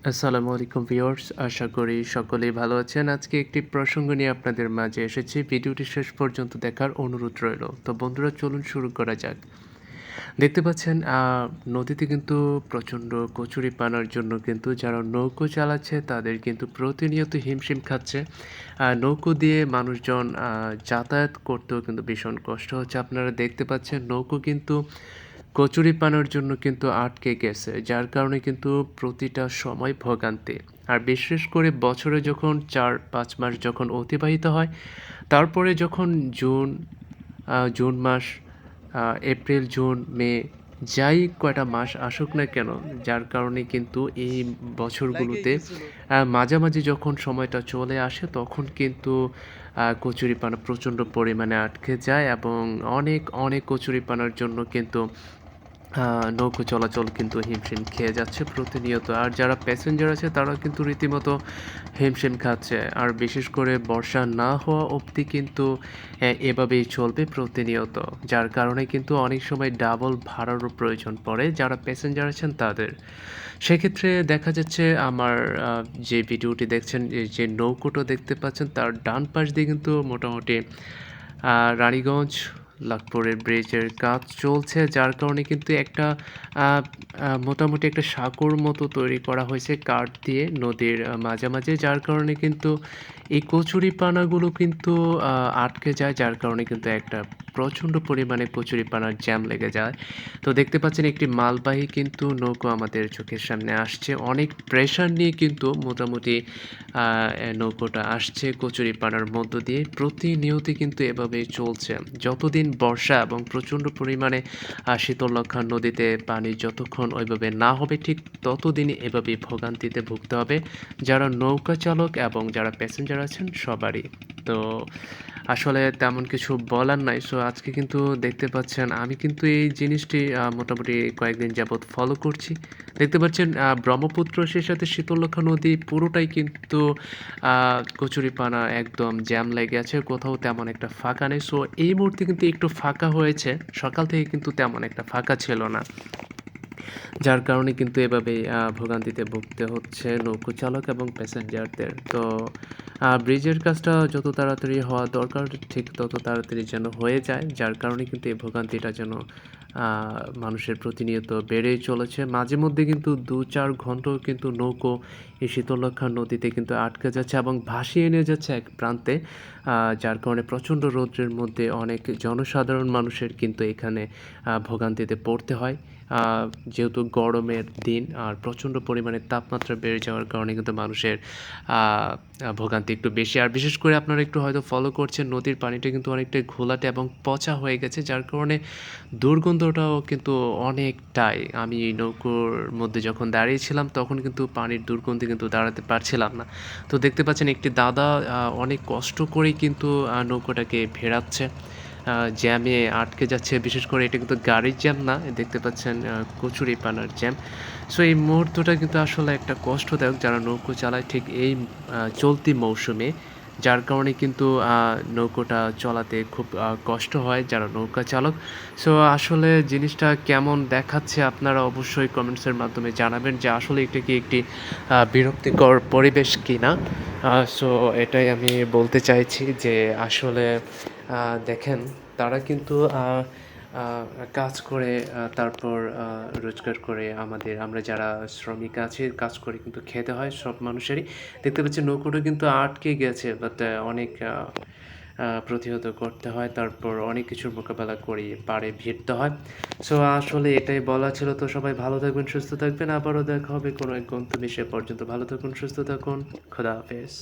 আসসালামু আলাইকুম ভিউয়ার্স, আশা করি সকলেই ভালো আছেন। আজকে একটি প্রসঙ্গ নিয়ে আপনাদের মাঝে এসেছি। ভিডিওটি শেষ পর্যন্ত দেখার অনুরোধ রইল। তো বন্ধুরা চলুন শুরু করা যাক। দেখতে পাচ্ছেন নদীতে কিন্তু প্রচণ্ড কচুরিপানার জন্য কিন্তু যারা নৌকো চালাচ্ছে তাদের কিন্তু প্রতিনিয়ত হিমশিম খাচ্ছে। নৌকো দিয়ে মানুষজন যাতায়াত করতেও কিন্তু ভীষণ কষ্ট হচ্ছে। আপনারা দেখতে পাচ্ছেন নৌকো কিন্তু কচুরিপানার জন্য কিন্তু আটকে গেছে। যার কারণে কিন্তু প্রতিটা সময় ভোগান্তি। আর বিশেষ করে বছরে যখন ৪-৫ মাস যখন অতিবাহিত হয়, তারপরে যখন জুন মাস, এপ্রিল, জুন, মে যাই কয়টা মাস আসুক না কেন, যার কারণে কিন্তু এই বছরগুলোতে মাঝামাঝি যখন সময়টা চলে আসে তখন কিন্তু কচুরিপানা প্রচণ্ড পরিমাণে আটকে যায় এবং অনেক কচুরিপানার জন্য কিন্তু নৌকো চলাচল কিন্তু হিমশিম খেয়ে যাচ্ছে প্রতিনিয়ত। আর যারা প্যাসেঞ্জার আছে তারাও কিন্তু রীতিমতো হিমশিম খাচ্ছে। আর বিশেষ করে বর্ষা না হওয়া অবধি কিন্তু এভাবেই চলবে প্রতিনিয়ত। যার কারণে কিন্তু অনেক সময় ডাবল ভাড়ারও প্রয়োজন পড়ে যারা প্যাসেঞ্জার আছেন তাদের। সেক্ষেত্রে দেখা যাচ্ছে আমার যে ভিডিওটি দেখছেন, যে নৌকোটা দেখতে পাচ্ছেন তার ডান পাশ দিয়ে কিন্তু মোটামুটি রানীগঞ্জ লাকপুরের ব্রিজের কাজ চলছে, যার কারণে কিন্তু একটা আ আ মোটামুটি একটা সাঁকোর মতো তৈরি করা হয়েছে কাঠ দিয়ে নদীর মাঝামাঝি। যার কারণে কিন্তু এই কচুরিপানাগুলো কিন্তু আটকে যায়, যার কারণে কিন্তু একটা প্রচণ্ড পরিমাণে কচুরিপানার জ্যাম লেগে যায়। তো দেখতে পাচ্ছেন একটি মালবাহী কিন্তু নৌকো আমাদের চোখের সামনে আসছে। অনেক প্রেশার নিয়ে কিন্তু মোটামুটি নৌকোটা আসছে কচুরিপানার মধ্য দিয়ে। প্রতিনিয়তই কিন্তু এভাবেই চলছে। যতদিন বর্ষা এবং প্রচণ্ড পরিমাণে শীতলক্ষ্যা নদীতে পানি যতক্ষণ ওইভাবে না হবে ঠিক ততদিনই এভাবেই ভোগান্তিতে ভুগতে হবে যারা নৌকা চালক এবং যারা প্যাসেঞ্জার আছেন সবারই। তো আসলে তেমন কিছু বলার নাই। সো আজকে কিন্তু দেখতে পাচ্ছেন আমি কিন্তু এই জিনিসটি মোটামুটি কয়েকদিন যাবৎ ফলো করছি। দেখতে পাচ্ছেন ব্রহ্মপুত্র সেই সাথে শীতলক্ষ্যা নদী পুরোটাই কিন্তু আ কচুরিপানা একদম জ্যাম লেগে আছে। কোথাও তেমন একটা ফাঁকা নেই। সো এই মুহূর্তে কিন্তু একটু ফাঁকা হয়েছে। সকাল থেকে কিন্তু তেমন একটা ফাঁকা ছিল না। যার কারণে কিন্তু এভাবেই ভোগান্তিতে ভুগতে হচ্ছে নৌকো চালক এবং প্যাসেঞ্জারদের। তো ব্রিজের কাজটা যত তাড়াতাড়ি হওয়া দরকার ঠিক তত তাড়াতাড়ি যেন হয়ে যায়। যার কারণে কিন্তু এই ভোগান্তিটা যেন মানুষের প্রতিনিয়ত বেড়েই চলেছে। মাঝে মধ্যে কিন্তু ২-৪ ঘন্টাও কিন্তু নৌকো এই শীতলক্ষ্যা নদীতে কিন্তু আটকে যাচ্ছে এবং ভাসিয়ে নিয়ে যাচ্ছে এক প্রান্তে। যার কারণে প্রচণ্ড রৌদ্রের মধ্যে অনেক জনসাধারণ মানুষের কিন্তু এখানে ভোগান্তিতে পড়তে হয়। যেহেতু গরমের দিন আর প্রচণ্ড পরিমাণে তাপমাত্রা বেড়ে যাওয়ার কারণে কিন্তু মানুষের ভোগান্তি একটু বেশি। আর বিশেষ করে আপনারা একটু হয়তো ফলো করছেন নদীর পানিটা কিন্তু অনেকটাই ঘোলাটে এবং পচা হয়ে গেছে, যার কারণে দুর্গন্ধটাও কিন্তু অনেকটাই। আমি এই নৌকোর মধ্যে যখন দাঁড়িয়েছিলাম তখন কিন্তু পানির দুর্গন্ধে কিন্তু দাঁড়াতে পারছিলাম না। তো দেখতে পাচ্ছেন একটি দাদা অনেক কষ্ট করেই কিন্তু নৌকোটাকে ভেড়াচ্ছে। জ্যামে আটকে যাচ্ছে। বিশেষ করে এটা কিন্তু গাড়ির জ্যাম না। দেখতে পাচ্ছেন কচুরিপানার জ্যাম। সো এই মুহূর্তটা কিন্তু আসলে একটা কষ্টদায়ক যারা নৌকো চালায় ঠিক এই চলতি মৌসুমে। যার কারণে কিন্তু নৌকোটা চলাতে খুব কষ্ট হয় যারা নৌকা চালক। সো আসলে জিনিসটা কেমন দেখাচ্ছে আপনারা অবশ্যই কমেন্টসের মাধ্যমে জানাবেন যে আসলে এটা কি একটি বিরক্তিকর পরিবেশ কিনা? সো এটাই আমি বলতে চাইছি যে আসলে দেখেন তারা কিন্তু আ কাজ করে তারপর রোজগার করে আমরা যারা শ্রমিক আছি কাজ করে কিন্তু খেতে হয় সব মানুষেরই। দেখতে পাচ্ছি নৌকোটা কিন্তু আটকে গেছে বাট অনেক প্রতিহত করতে হয়। তারপর অনেক কিছুর মোকাবেলা করে পাড়ে ভিড়তে হয়। সো আসলে এটাই বলা ছিল। তো সবাই ভালো থাকবেন, সুস্থ থাকবেন। আবারও দেখা হবে কোনো এক গন্তব্যে। সে পর্যন্ত ভালো থাকুন, সুস্থ থাকুন। খোদা হাফেজ।